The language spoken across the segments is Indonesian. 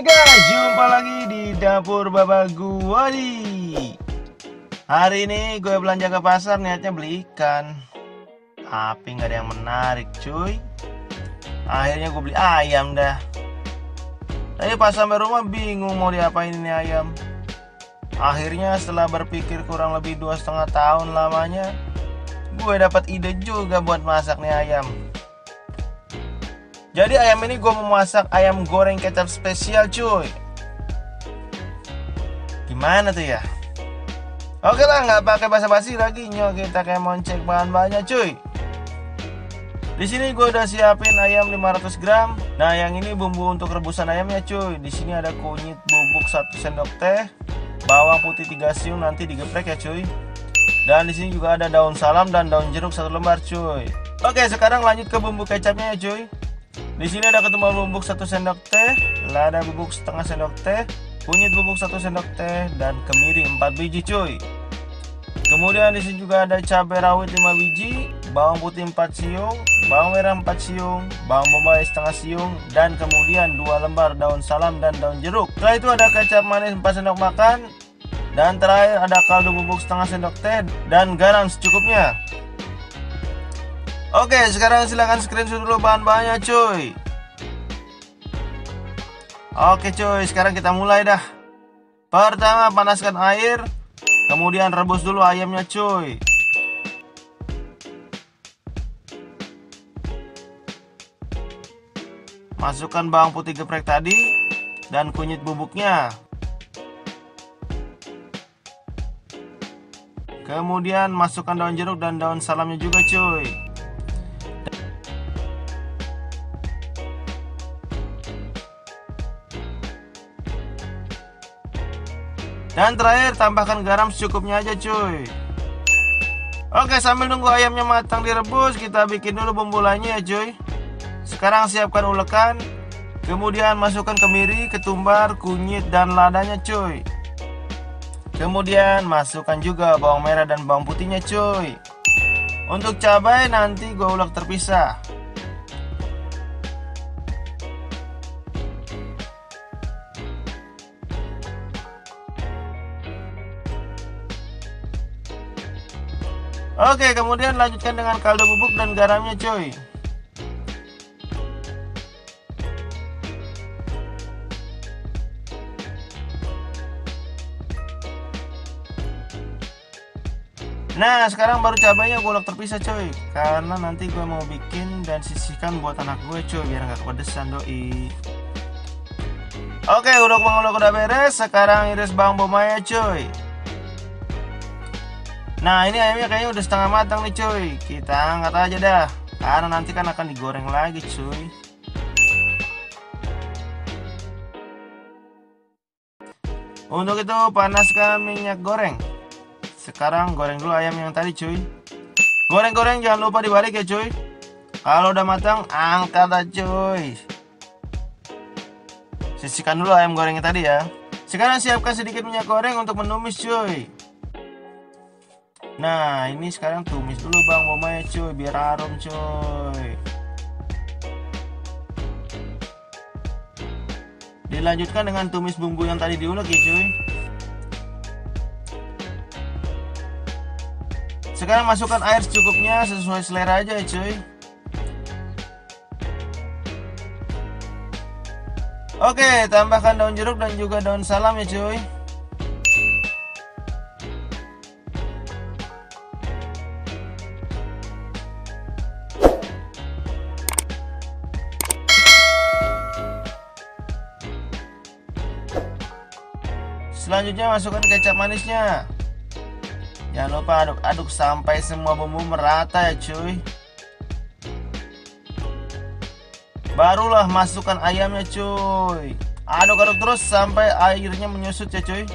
Hai guys, jumpa lagi di dapur Bapak Guwadi. Hari ini gue belanja ke pasar, niatnya beli ikan, tapi nggak ada yang menarik cuy. Akhirnya gue beli ayam dah. Tapi pas sampai rumah bingung mau diapain ini ayam. Akhirnya setelah berpikir kurang lebih 2,5 tahun lamanya, gue dapat ide juga buat masak nih ayam. Jadi ayam ini gue mau masak ayam goreng kecap spesial cuy. Gimana tuh ya? Oke lah, nggak pakai basa-basi lagi, nyok kita kayak mau cek bahan-bahannya cuy. Di sini gue udah siapin ayam 500 gram. Nah yang ini bumbu untuk rebusan ayamnya cuy. Di sini ada kunyit bubuk 1 sendok teh, bawang putih 3 siung nanti digeprek ya cuy. Dan di sini juga ada daun salam dan daun jeruk 1 lembar cuy. Oke, sekarang lanjut ke bumbu kecapnya ya cuy. Di sini ada ketumbar bubuk 1 sendok teh, lada bubuk setengah sendok teh, kunyit bubuk 1 sendok teh, dan kemiri 4 biji cuy. Kemudian di sini juga ada cabai rawit 5 biji, bawang putih 4 siung, bawang merah 4 siung, bawang bombay setengah siung, dan kemudian 2 lembar daun salam dan daun jeruk. Setelah itu ada kecap manis 4 sendok makan, dan terakhir ada kaldu bubuk setengah sendok teh dan garam secukupnya. Oke, sekarang silahkan screenshot dulu bahan-bahannya cuy. Oke cuy, sekarang kita mulai dah. Pertama panaskan air, kemudian rebus dulu ayamnya cuy. Masukkan bawang putih geprek tadi dan kunyit bubuknya. Kemudian masukkan daun jeruk dan daun salamnya juga cuy. Dan terakhir tambahkan garam secukupnya aja cuy. Oke, sambil nunggu ayamnya matang direbus, kita bikin dulu bumbu lainnya ya cuy. Sekarang siapkan ulekan, kemudian masukkan kemiri, ketumbar, kunyit, dan ladanya cuy. Kemudian masukkan juga bawang merah dan bawang putihnya cuy. Untuk cabai nanti gue ulek terpisah. Oke, kemudian lanjutkan dengan kaldu bubuk dan garamnya cuy. Nah sekarang baru cabainya gue ulek terpisah cuy, karena nanti gue mau bikin dan sisihkan buat anak gue cuy, biar nggak kepedesan doi. Oke, ulek udah beres, sekarang iris bawang bombay cuy. Nah ini ayamnya kayaknya udah setengah matang nih cuy. Kita angkat aja dah, karena nanti kan akan digoreng lagi cuy. Untuk itu panaskan minyak goreng. Sekarang goreng dulu ayam yang tadi cuy. Goreng-goreng jangan lupa dibalik ya cuy. Kalau udah matang angkat aja cuy. Sisihkan dulu ayam gorengnya tadi ya. Sekarang siapkan sedikit minyak goreng untuk menumis cuy. Nah ini sekarang tumis dulu bawang bombay cuy, biar harum cuy. Dilanjutkan dengan tumis bumbu yang tadi diulek ya cuy. Sekarang masukkan air secukupnya sesuai selera aja ya cuy. Oke, tambahkan daun jeruk dan juga daun salam ya cuy. Selanjutnya masukkan kecap manisnya. Jangan lupa aduk-aduk sampai semua bumbu merata ya cuy. Barulah masukkan ayamnya cuy. Aduk-aduk terus sampai airnya menyusut ya cuy.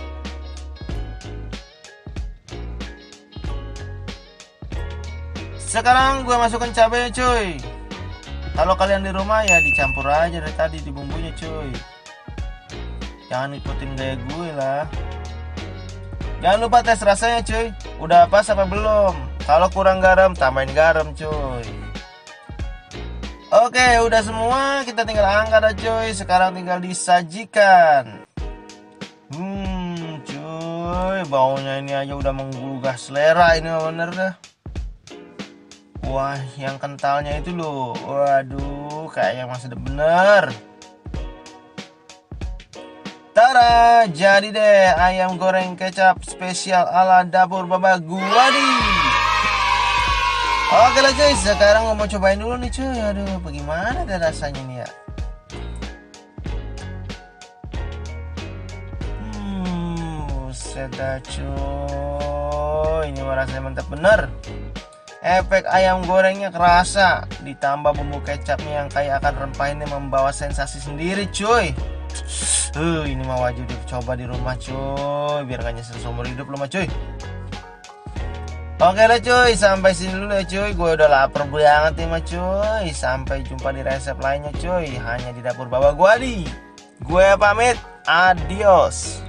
Sekarang gue masukkan cabenya cuy. Kalau kalian di rumah ya dicampur aja dari tadi di bumbunya cuy. Jangan ikutin gaya gue lah. Jangan lupa tes rasanya cuy. Udah pas apa belum? Kalau kurang garam tambahin garam cuy. Oke, udah semua, kita tinggal angkat dah cuy. Sekarang tinggal disajikan. Cuy, baunya ini aja udah menggugah selera ini bener dah. Wah, yang kentalnya itu loh. Waduh, kayaknya masih bener. Tara, jadi deh ayam goreng kecap spesial ala dapur Baba Guwadi. Oke lah cuy, sekarang gue mau cobain dulu nih cuy. Aduh, bagaimana deh rasanya nih ya. Buset cuy, ini rasanya mantap bener. Efek ayam gorengnya kerasa, ditambah bumbu kecapnya yang kayak akan rempah ini membawa sensasi sendiri cuy. Ini mah wajib dicoba di rumah cuy, biar gak nyesel seumur hidup lo mah cuy. Oke lah cuy, sampai sini dulu ya cuy. Gue udah lapar banget nih mah cuy. Sampai jumpa di resep lainnya cuy, hanya di dapur Baba Guwadi. Gue pamit, adios.